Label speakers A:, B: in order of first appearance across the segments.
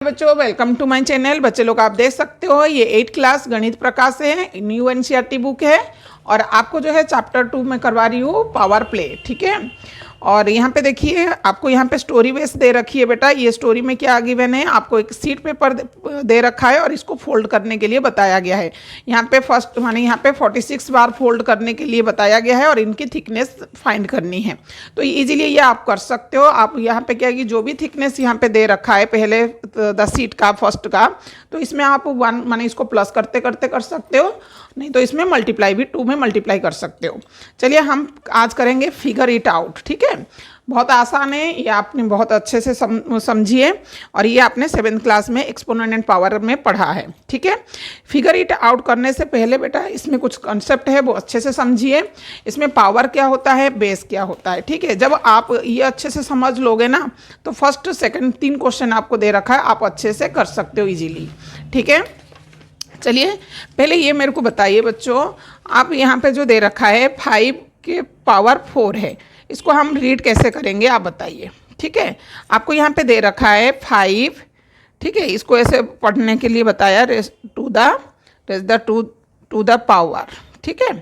A: बच्चों welcome to my channel. बच्चे लोग आप देख सकते हो ये 8th क्लास गणित प्रकाश है, न्यू एनसीईआरटी बुक है और आपको जो है चैप्टर 2 में करवा रही हूँ पावर प्ले। ठीक है, और यहाँ पे देखिए आपको यहाँ पे स्टोरी बेस दे रखी है बेटा। ये स्टोरी में क्या गिवन है, आपको एक सीट पेपर दे रखा है और इसको फोल्ड करने के लिए बताया गया है। यहाँ पे फर्स्ट माने यहाँ पे 46 बार फोल्ड करने के लिए बताया गया है और इनकी थिकनेस फाइंड करनी है। तो इजीली ये आप कर सकते हो। आप यहाँ पे क्या है कि जो भी थिकनेस यहाँ पे दे रखा है पहले 10 सीट का फर्स्ट का, तो इसमें आप 1 माने इसको प्लस करते करते कर सकते हो, नहीं तो इसमें मल्टीप्लाई भी 2 में मल्टीप्लाई कर सकते हो। चलिए हम आज करेंगे फिगर इट आउट। ठीक है, बहुत आसान है, ये आपने बहुत अच्छे से समझिए और ये आपने 7th क्लास में एक्सपोनेंट एंड पावर में पढ़ा है। ठीक है, फिगर इट आउट करने से पहले बेटा इसमें कुछ कॉन्सेप्ट है वो अच्छे से समझिए। इसमें पावर क्या होता है, बेस क्या होता है। ठीक है, जब आप ये अच्छे से समझ लोगे ना तो फर्स्ट सेकंड 3 क्वेश्चन आपको दे रखा है, आप अच्छे से कर सकते हो इजीली। ठीक है, चलिए पहले ये मेरे को बताइए बच्चों, आप यहाँ पे जो दे रखा है 5 के पावर 4 है, इसको हम रीड कैसे करेंगे आप बताइए। ठीक है, आपको यहाँ पे दे रखा है 5। ठीक है, इसको ऐसे पढ़ने के लिए बताया रेज टू द पावर। ठीक है,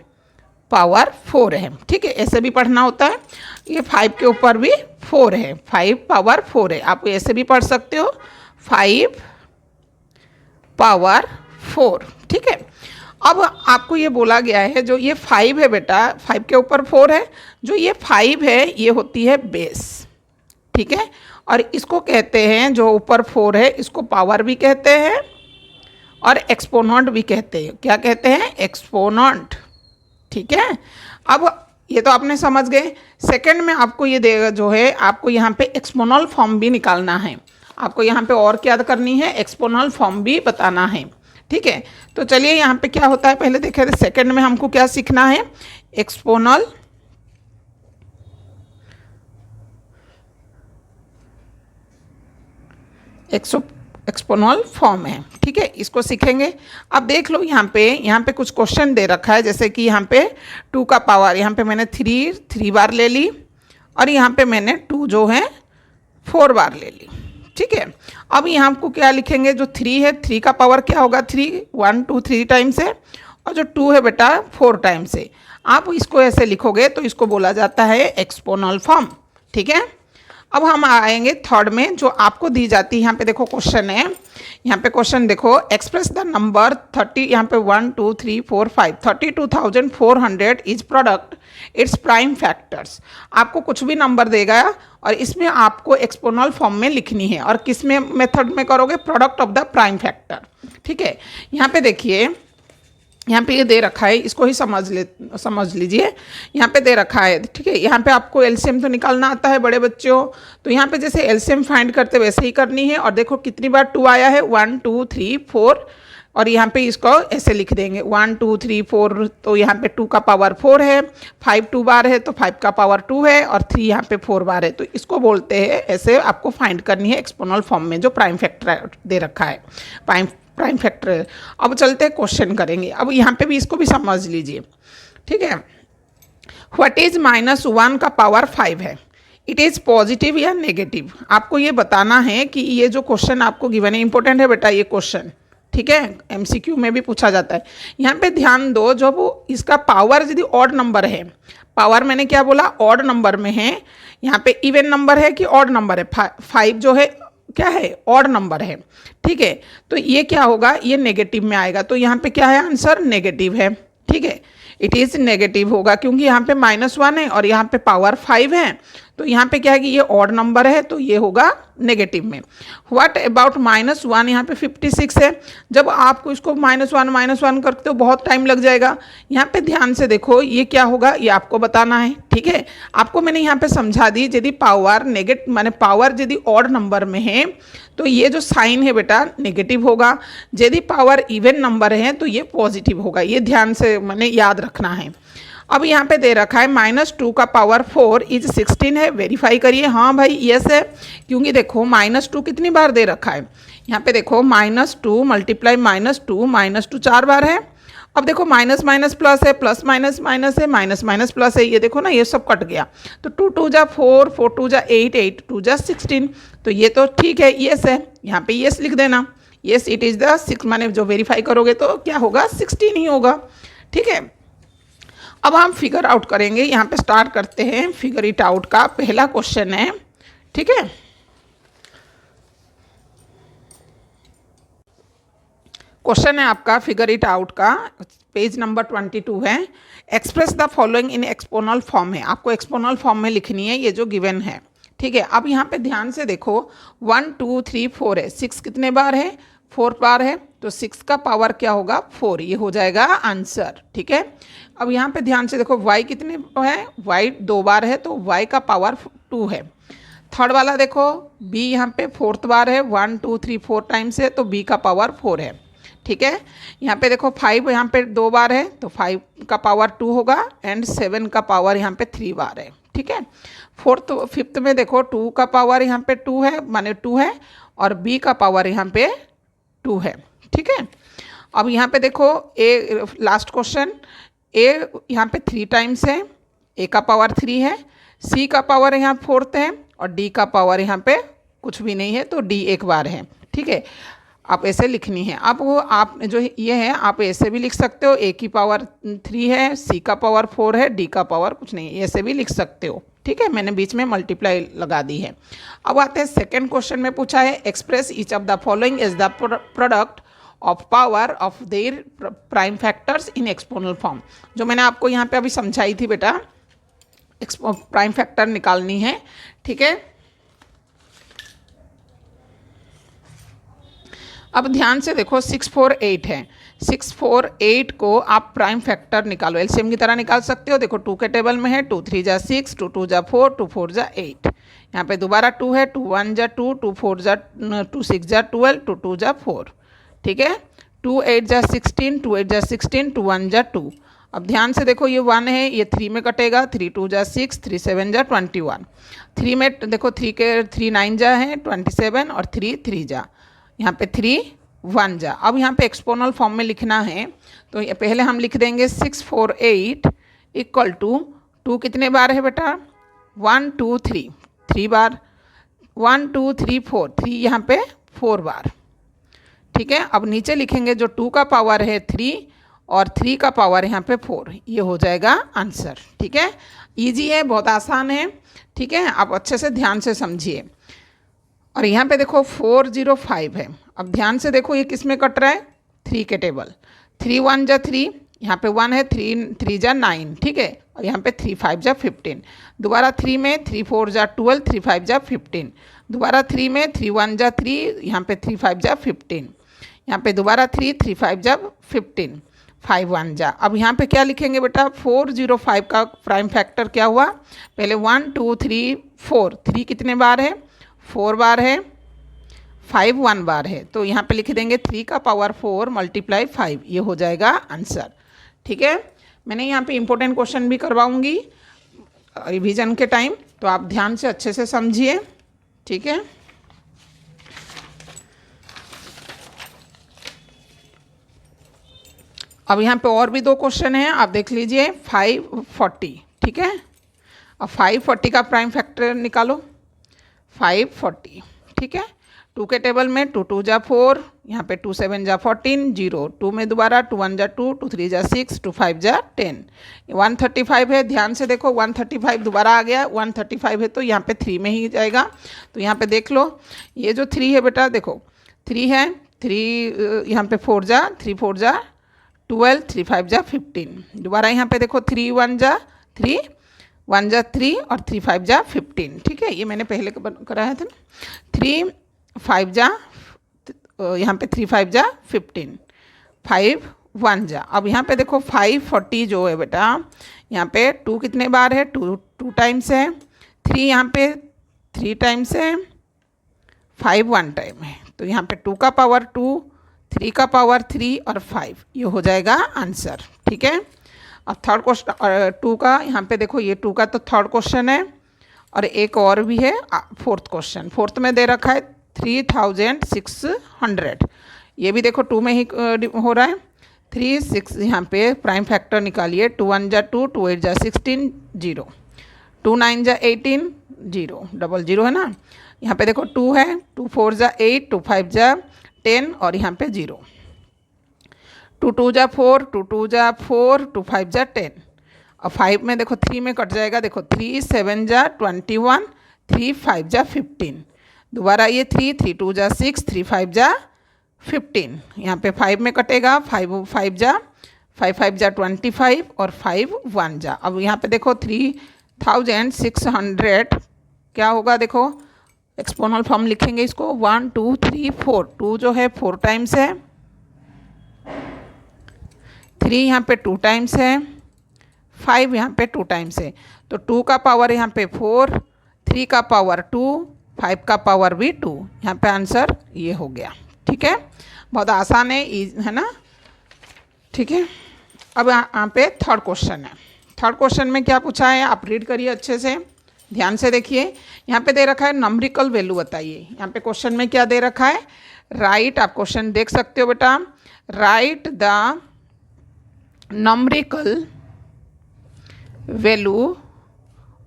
A: पावर 4 है। ठीक है, ऐसे भी पढ़ना होता है। ये 5 के ऊपर भी 4 है, 5 पावर 4 है। आप ऐसे भी पढ़ सकते हो 5 पावर 4। ठीक है, अब आपको ये बोला गया है जो ये 5 है बेटा, 5 के ऊपर 4 है, जो ये 5 है ये होती है बेस। ठीक है, और इसको कहते हैं जो ऊपर 4 है इसको पावर भी कहते हैं और एक्सपोनेंट भी कहते हैं। क्या कहते हैं, एक्सपोनेंट। ठीक है, अब ये तो आपने समझ गए। सेकंड में आपको ये देगा जो है, आपको यहाँ पे एक्सपोनेंट फॉर्म भी निकालना है। आपको यहाँ पे और क्या करनी है, एक्सपोनेंट फॉर्म भी बताना है। ठीक है, तो चलिए यहाँ पे क्या होता है पहले देखें। सेकंड में हमको क्या सीखना है, एक्सपोनेंट एक्सपोनेंट फॉर्म है। ठीक है, इसको सीखेंगे। अब देख लो यहाँ पे कुछ क्वेश्चन दे रखा है, जैसे कि यहाँ पे 2 का पावर, यहाँ पे मैंने 3 बार ले ली और यहाँ पे मैंने 2 जो है 4 बार ले ली। ठीक है, अब यहाँ आपको क्या लिखेंगे, जो 3 है 3 का पावर क्या होगा, 1 2 3 टाइम्स है और जो 2 है बेटा 4 टाइम्स है। आप इसको ऐसे लिखोगे तो इसको बोला जाता है एक्सपोनेंट फॉर्म। ठीक है, अब हम आएंगे थर्ड में, जो आपको दी जाती है। यहाँ पे देखो क्वेश्चन है, यहाँ पे क्वेश्चन देखो, एक्सप्रेस द नंबर 30, यहाँ पे 1 2 3 4 5 32,400 is product its prime factors. आपको कुछ भी नंबर देगा और इसमें आपको एक्सपोनेंट फॉर्म में लिखनी है। और किस में मेथड में करोगे, product of the prime factor. ठीक है, यहाँ पे देखिए, यहाँ पे ये दे रखा है, इसको ही समझ लीजिए। यहाँ पे दे रखा है। ठीक है, यहाँ पे आपको एलसीएम तो निकालना आता है बड़े बच्चों, तो यहाँ पे जैसे एलसीएम फाइंड करते वैसे ही करनी है। और देखो कितनी बार 2 आया है, 1 2 3 4, और यहाँ पे इसको ऐसे लिख देंगे 1 2 3 4। तो यहाँ पे 2 का पावर 4 है, 5 2 बार है तो 5 का पावर 2 है और 3 यहाँ पे 4 बार है। तो इसको बोलते हैं, ऐसे आपको फाइंड करनी है एक्सपोनेंट फॉर्म में जो प्राइम फैक्टर दे रखा है, प्राइम फैक्टर। अब चलते हैं क्वेश्चन करेंगे। अब यहाँ पे भी इसको भी समझ लीजिए। ठीक है, व्हाट इज -1 का पावर 5 है, इट इज़ पॉजिटिव या नेगेटिव। आपको ये बताना है कि ये जो क्वेश्चन आपको गिवन है, इंपॉर्टेंट है बेटा ये क्वेश्चन। ठीक है, एमसीक्यू में भी पूछा जाता है। यहाँ पे ध्यान दो, जो वो इसका पावर यदि ऑड नंबर है, पावर मैंने क्या बोला, ऑड नंबर में है। यहाँ पे इवन नंबर है कि ऑड नंबर है, 5 जो है क्या है, ऑड नंबर है। ठीक है, तो ये क्या होगा, ये नेगेटिव में आएगा। तो यहाँ पे क्या है, आंसर नेगेटिव है। ठीक है, इट इज़ नेगेटिव होगा क्योंकि यहाँ पे -1 है और यहाँ पे पावर 5 है। तो यहाँ पे क्या है कि ये ऑड नंबर है, तो ये होगा नेगेटिव में। व्हाट अबाउट -1, यहाँ पे 56 है। जब आपको इसको -1 करते हो बहुत टाइम लग जाएगा। यहाँ पे ध्यान से देखो, ये क्या होगा ये आपको बताना है। ठीक है, आपको मैंने यहाँ पे समझा दी, यदि पावर माने पावर यदि ऑड नंबर में है तो ये जो साइन है बेटा नेगेटिव होगा, यदि पावर इवन नंबर है तो ये पॉजिटिव होगा। ये ध्यान से मैंने याद रखना है। अब यहाँ पे दे रखा है -2 का पावर 4 इज 16 है। वेरीफाई करिए, हाँ भाई यस है, क्योंकि देखो -2 कितनी बार दे रखा है। यहाँ पे देखो -2 मल्टीप्लाई -2 4 बार है अब देखो माइनस माइनस प्लस है, प्लस माइनस माइनस है, माइनस माइनस प्लस है, ये देखो ना ये सब कट गया। तो 2 2 जा 4, 4 2 जा 8, 8 2 जा 16। तो ये तो ठीक है, यस है, यहाँ पे यस लिख देना। यस इट इज़ द 6, माने जो वेरीफाई करोगे तो क्या होगा 16 ही होगा। ठीक है, अब हम फिगर आउट करेंगे। यहाँ पे स्टार्ट करते हैं फिगर इट आउट का। पहला क्वेश्चन है, ठीक है, क्वेश्चन है आपका फिगर इट आउट का, पेज नंबर 22 है। Express the following in exponential form है, आपको एक्सपोनल फॉर्म में लिखनी है ये जो गिवन है। ठीक है, अब यहाँ पे ध्यान से देखो 1 2 3 4 है, 6 कितने बार है, 4 बार है, तो 6 का पावर क्या होगा 4, ये हो जाएगा आंसर। ठीक है, अब यहाँ पे ध्यान से देखो y कितने है, y 2 बार है तो y का पावर 2 है। थर्ड वाला देखो b यहाँ पे 4th बार है, 1 2 3 4 टाइम्स है तो b का पावर 4 है। ठीक है, यहाँ पे देखो 5 यहाँ पे 2 बार है तो 5 का पावर 2 होगा, एंड 7 का पावर यहाँ पे 3 बार है। ठीक है, फिफ्थ में देखो 2 का पावर यहाँ पे 2 है, माने 2 है, और b का पावर यहाँ पे 2 है। ठीक है, अब यहाँ पे देखो ए, लास्ट क्वेश्चन, ए यहाँ पे 3 टाइम्स है, ए का पावर 3 है, सी का पावर यहाँ 4th है, और डी का पावर यहाँ पे कुछ भी नहीं है तो डी एक बार है। ठीक है, आप ऐसे लिखनी है। अब वो आप जो ये है आप ऐसे भी लिख सकते हो, ए की पावर 3 है, सी का पावर 4 है, डी का पावर कुछ नहीं है, ऐसे भी लिख सकते हो। ठीक है, मैंने बीच में मल्टीप्लाई लगा दी है। अब आते हैं सेकेंड क्वेश्चन में पूछा है express each of the following is the product of power of their prime factors in exponential form. जो मैंने आपको यहाँ पे अभी समझाई थी बेटा, प्राइम फैक्टर निकालनी है। ठीक है, अब ध्यान से देखो 6 4 8 है, 6 4 8 को आप प्राइम फैक्टर निकालो, एलसीएम की तरह निकाल सकते हो। देखो 2 के टेबल में है, 2 3 जा 6, 2 2 जा 4, 2 4 जा 8। यहाँ पे दोबारा 2 है, 2 1 जा 2, 2 4 जा 2 6 जा 12, 2 2 जा 4। ठीक है, 2 8 जा 16, 2 8 जा 16, 2 1 जा 2। अब ध्यान से देखो ये 1 है, ये 3 में कटेगा, 3 2 जा 6, 3 7 जा 21। 3 में देखो 3 के 3 9 जा है 27, और 3 3 जा, यहाँ पे 3 1 जा। अब यहाँ पे एक्सपोनल फॉर्म में लिखना है तो ये पहले हम लिख देंगे 6 4 8 इक्वल टू 2 कितने बार है बेटा 1 2 3, 3 बार, 1 2 3 4, 3 यहाँ पे 4 बार। ठीक है, अब नीचे लिखेंगे जो 2 का पावर है 3 और 3 का पावर यहाँ पे 4, ये हो जाएगा आंसर। ठीक है, इजी है, बहुत आसान है। ठीक है, आप अच्छे से ध्यान से समझिए। और यहाँ पे देखो 405 है। अब ध्यान से देखो ये किस में कट रहा है, 3 के टेबल, 3 1 जा 3, यहाँ पे 1 है, 3 3 जा 9। ठीक है, और यहाँ पे 3 5 जा 15, दोबारा 3 में 3 4 जा 12, 3 5 जा 15, दोबारा 3 में 3 1 जा 3, यहाँ पे 3 5 जा 15, यहाँ पे दोबारा 3 3 5 जा 15, 5 1 जा। अब यहाँ पे क्या लिखेंगे बेटा 405 का प्राइम फैक्टर क्या हुआ, पहले 1 2 3 4, 3 कितने बार है 4 बार है, 5 1 बार है, तो यहाँ पे लिख देंगे 3 का पावर 4 मल्टीप्लाई 5, ये हो जाएगा आंसर। ठीक है, मैंने यहाँ पे इंपॉर्टेंट क्वेश्चन भी करवाऊंगी रिवीजन के टाइम, तो आप ध्यान से अच्छे से समझिए। ठीक है, अब यहाँ पे और भी 2 क्वेश्चन हैं, आप देख लीजिए 540। ठीक है, अब 540 का प्राइम फैक्टर निकालो, 540। ठीक है, 2 के टेबल में 2 2 जा 4, यहाँ पे 2 7 जा 14, 0 2 में दोबारा 2 1 जा 2, 2 3 जा 6, 2 5 जा 10, 135 है। ध्यान से देखो 135 दोबारा आ गया, 135 है तो यहाँ पे 3 में ही जाएगा। तो यहाँ पे देख लो ये जो 3 है बेटा, देखो 3 है, 3 यहाँ पे 4 जा 3 4 जा 12, 3 5 जा 15, दोबारा यहाँ पे देखो 3 1 जा 3, 1 जा 3 और 3 5 जा 15। ठीक है, ये मैंने पहले कराया था ना। 3 5 जा, यहाँ पे 3 5 जा 15, 5 1 जा। अब यहाँ पे देखो 540 जो है बेटा, यहाँ पे 2 कितने बार है 2 टाइम्स है, 3 यहाँ पे 3 टाइम्स है, 5 1 टाइम है, तो यहाँ पे 2 का पावर 2, 3 का पावर 3 और 5, ये हो जाएगा आंसर। ठीक है, अब थर्ड क्वेश्चन 2 का, यहाँ पे देखो ये 2 का तो थर्ड क्वेश्चन है, और एक और भी है फोर्थ क्वेश्चन। फोर्थ में दे रखा है 3600, ये भी देखो 2 में ही हो रहा है, 3 6 यहाँ पे प्राइम फैक्टर निकालिए, 2 1 जा 2, 2 8 जा 16, 0, 2 9 जा 18, 0, डबल 0 है ना। यहाँ पे देखो 2 है, 2 4 जा 8, 2 5 जा 10 और यहाँ पे 0, 2 2 जा 4, 2 2 जा 4, 2 5 जा 10 और 5 में देखो 3 में कट जाएगा, देखो 3 7 जा 21, 3 5 जा 15, दोबारा ये 3 3 2 जा 6, 3 5 जा 15, यहाँ पे 5 में कटेगा, 5 5 जा 5 5 जा 25 और 5 1 जा। अब यहाँ पे देखो 3600 क्या होगा, देखो एक्सपोनल फॉर्म लिखेंगे इसको, 1 2 3 4, 2 जो है 4 टाइम्स है, 3 यहाँ पे 2 टाइम्स है, 5 यहाँ पे 2 टाइम्स है, तो 2 का पावर यहाँ पे 4, 3 का पावर 2, 5 का पावर भी 2, यहाँ पे आंसर ये हो गया। ठीक है, बहुत आसान है ना। ठीक है, अब यहाँ पे थर्ड क्वेश्चन है। थर्ड क्वेश्चन में क्या पूछा है, आप रीड करिए अच्छे से, ध्यान से देखिए। यहाँ पे दे रखा है नंबरिकल वैल्यू बताइए। यहाँ पे क्वेश्चन में क्या दे रखा है, राइट, आप क्वेश्चन देख सकते हो बेटा, right the numerical value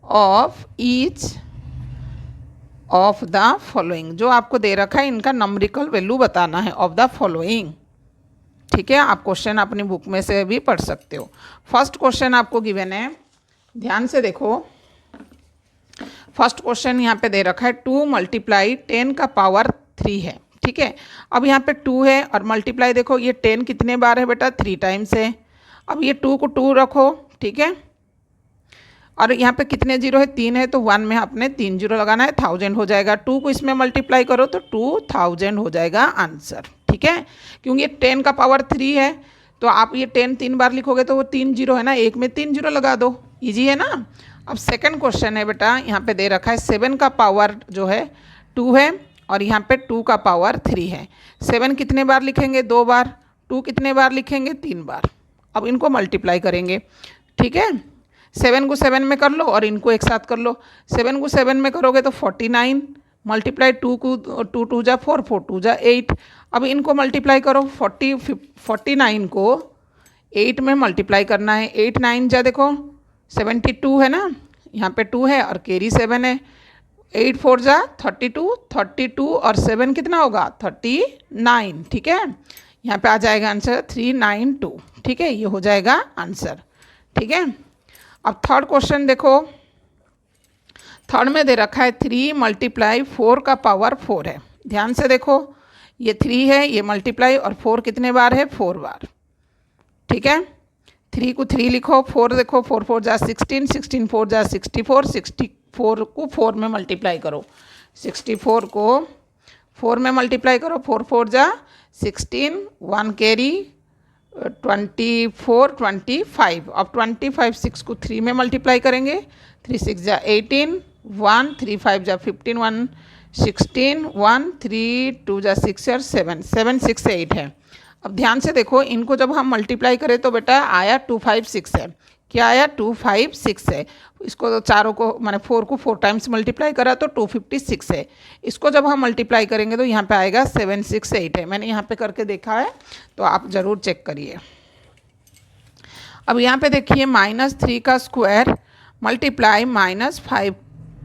A: of each of the following, जो आपको दे रखा है इनका नंबरिकल वैल्यू बताना है ऑफ द फॉलोइंग। ठीक है, आप क्वेश्चन अपनी बुक में से भी पढ़ सकते हो। फर्स्ट क्वेश्चन आपको गिवन है, ध्यान से देखो। फर्स्ट क्वेश्चन यहाँ पे दे रखा है 2 × 10 का पावर 3 है। ठीक है, अब यहाँ पे 2 है और मल्टीप्लाई देखो, ये 10 कितने बार है बेटा, 3 टाइम्स है। अब ये 2 को 2 रखो, ठीक है, और यहाँ पे कितने जीरो है, 3 है, तो 1 में आपने 3 जीरो लगाना है, 1000 हो जाएगा। 2 को इसमें मल्टीप्लाई करो तो 2000 हो जाएगा आंसर। ठीक है, क्योंकि ये 10 का पावर 3 है, तो आप ये 10 3 बार लिखोगे तो वो 3 जीरो है ना, एक में 3 जीरो लगा दो, ईजी है ना। अब सेकंड क्वेश्चन है बेटा, यहाँ पे दे रखा है 7 का पावर जो है 2 है और यहाँ पे 2 का पावर 3 है। 7 कितने बार लिखेंगे, 2 बार, 2 कितने बार लिखेंगे, 3 बार। अब इनको मल्टीप्लाई करेंगे। ठीक है, 7 को 7 में कर लो और इनको एक साथ कर लो। 7 को 7 में करोगे तो 49, मल्टीप्लाई 2 को 2 2 जा 4, 4 2 जा 8। अब इनको मल्टीप्लाई करो, 49 को 8 में मल्टीप्लाई करना है। 8 9 जा देखो 72 है ना, यहाँ पे 2 है और कैरी 7 है। 8 4 जा 32, 32 और 7 कितना होगा, 39। ठीक है, यहाँ पे आ जाएगा आंसर 392। ठीक है, ये हो जाएगा आंसर। ठीक है, अब थर्ड क्वेश्चन देखो। थर्ड में दे रखा है 3 × 4 का पावर 4 है। ध्यान से देखो, ये 3 है, ये मल्टीप्लाई और 4 कितने बार है, 4 बार। ठीक है, 3 को 3 लिखो, 4 देखो, 4 4 जा 16, 16 4 जा 64, 64 को 4 में मल्टीप्लाई करो, 64 को 4 में मल्टीप्लाई करो, 4 4 जा 16, 1 कैरी 24 25। अब 25 6 को 3 में मल्टीप्लाई करेंगे, 3 6 जा 18, 1 3 5 जा 15, 1 16, 1 3 2 जा 6 और 7 7 6 8 है। अब ध्यान से देखो, इनको जब हम मल्टीप्लाई करें तो बेटा आया 256 है। क्या आया, 256 है। इसको चारों को मैंने 4 को 4 टाइम्स मल्टीप्लाई करा तो 256 है। इसको जब हम मल्टीप्लाई करेंगे तो यहाँ पे आएगा 768 है। मैंने यहाँ पे करके देखा है, तो आप ज़रूर चेक करिए। अब यहाँ पे देखिए -3 का स्क्वायर मल्टीप्लाई -5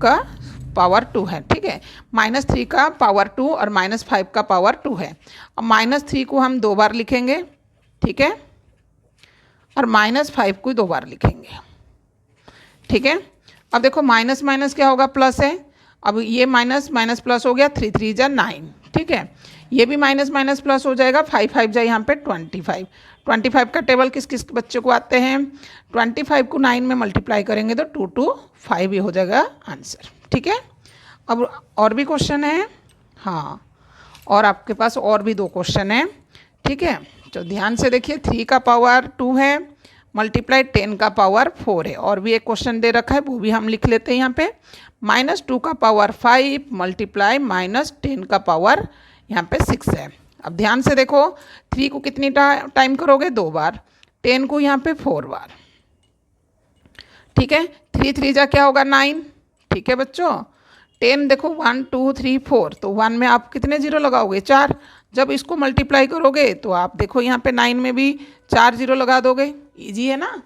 A: का पावर 2 है। ठीक है, -3 का पावर 2 और -5 का पावर 2 है। अब -3 को हम 2 बार लिखेंगे, ठीक है, और -5 को 2 बार लिखेंगे। ठीक है, अब देखो माइनस माइनस क्या होगा, प्लस है। अब ये माइनस माइनस प्लस हो गया, 3 3 जा 9। ठीक है, ये भी माइनस माइनस प्लस हो जाएगा, 5 5 जा यहाँ पे 25। 25 का टेबल किस किस बच्चे को आते हैं, 25 को 9 में मल्टीप्लाई करेंगे तो 2 2 5 ही हो जाएगा आंसर। ठीक है, अब और भी क्वेश्चन है, हाँ, और आपके पास और भी 2 क्वेश्चन हैं। ठीक है, तो ध्यान से देखिए, 3 का पावर 2 है मल्टीप्लाई 10 का पावर 4 है। और भी एक क्वेश्चन दे रखा है, वो भी हम लिख लेते हैं यहाँ पे, -2 का पावर 5 मल्टीप्लाई -10 का पावर यहाँ पे 6 है। अब ध्यान से देखो, 3 को कितनी टाइम करोगे, 2 बार, 10 को यहाँ पे 4 बार। ठीक है, 3 3 जा क्या होगा, 9। ठीक है बच्चों, 10 देखो 1 2 3 4, तो 1 में आप कितने जीरो लगाओगे, 4, जब इसको मल्टीप्लाई करोगे तो आप देखो यहाँ पे 9 में भी 4 जीरो लगा दोगे, इजी है ना।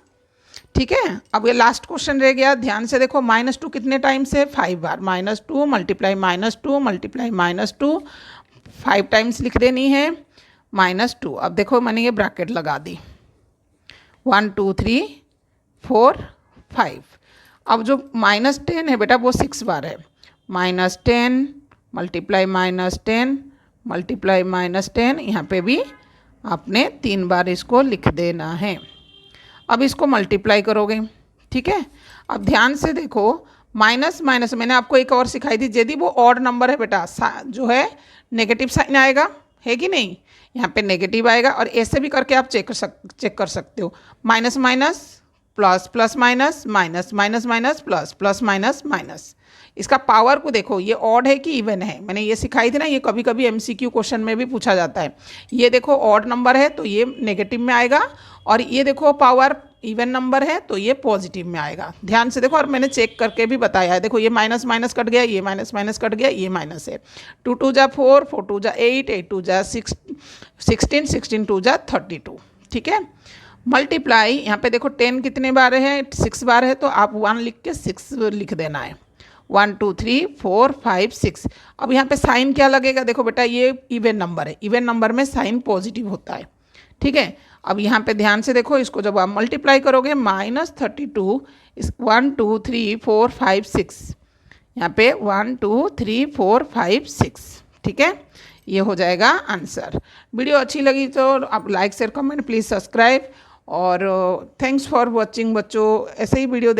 A: ठीक है, अब ये लास्ट क्वेश्चन रह गया, ध्यान से देखो। -2 कितने टाइम्स है? 5 बार। -2 मल्टीप्लाई -2 मल्टीप्लाई -2 5 टाइम्स लिख देनी है -2। अब देखो मैंने ये ब्रैकेट लगा दी, 1 2 3 4 5। अब जो -10 है बेटा वो 6 बार है। -10 मल्टीप्लाई -10 मल्टीप्लाई -10, यहाँ पे भी आपने 3 बार इसको लिख देना है। अब इसको मल्टीप्लाई करोगे, ठीक है। अब ध्यान से देखो, माइनस माइनस मैंने आपको एक और सिखाई थी, यदि वो ऑड नंबर है बेटा जो है नेगेटिव साइन आएगा, है कि नहीं, यहाँ पे नेगेटिव आएगा। और ऐसे भी करके आप चेक कर सकते हो, minus minus plus plus minus minus minus minus plus plus minus minus. इसका पावर को देखो, ये ऑड है कि इवन है, मैंने ये सिखाई थी ना, ये कभी कभी एमसीक्यू क्वेश्चन में भी पूछा जाता है। ये देखो ऑड नंबर है तो ये नेगेटिव में आएगा, और ये देखो पावर इवन नंबर है तो ये पॉजिटिव में आएगा। ध्यान से देखो, और मैंने चेक करके भी बताया है। देखो ये माइनस माइनस कट गया, ये माइनस माइनस कट गया, ये माइनस है। 2 2 जा 4, 4 2 जा 8, 8 2 जा 16, 16 2 जा 32। ठीक है, मल्टीप्लाई यहाँ पे देखो 10 कितने बार है? 6 बार है, तो आप 1 लिख के 6 लिख देना है। 1 2 3 4 5 6। अब यहाँ पे साइन क्या लगेगा? देखो बेटा ये इवन नंबर है, इवन नंबर में साइन पॉजिटिव होता है। ठीक है, अब यहाँ पे ध्यान से देखो, इसको जब आप मल्टीप्लाई करोगे -32, 1 2 3 4 5 6, यहाँ पे 1 2 3 4 5 6। ठीक है, ये हो जाएगा आंसर। वीडियो अच्छी लगी तो आप like share comment please subscribe, और थैंक्स फॉर वॉचिंग बच्चों। ऐसे ही वीडियो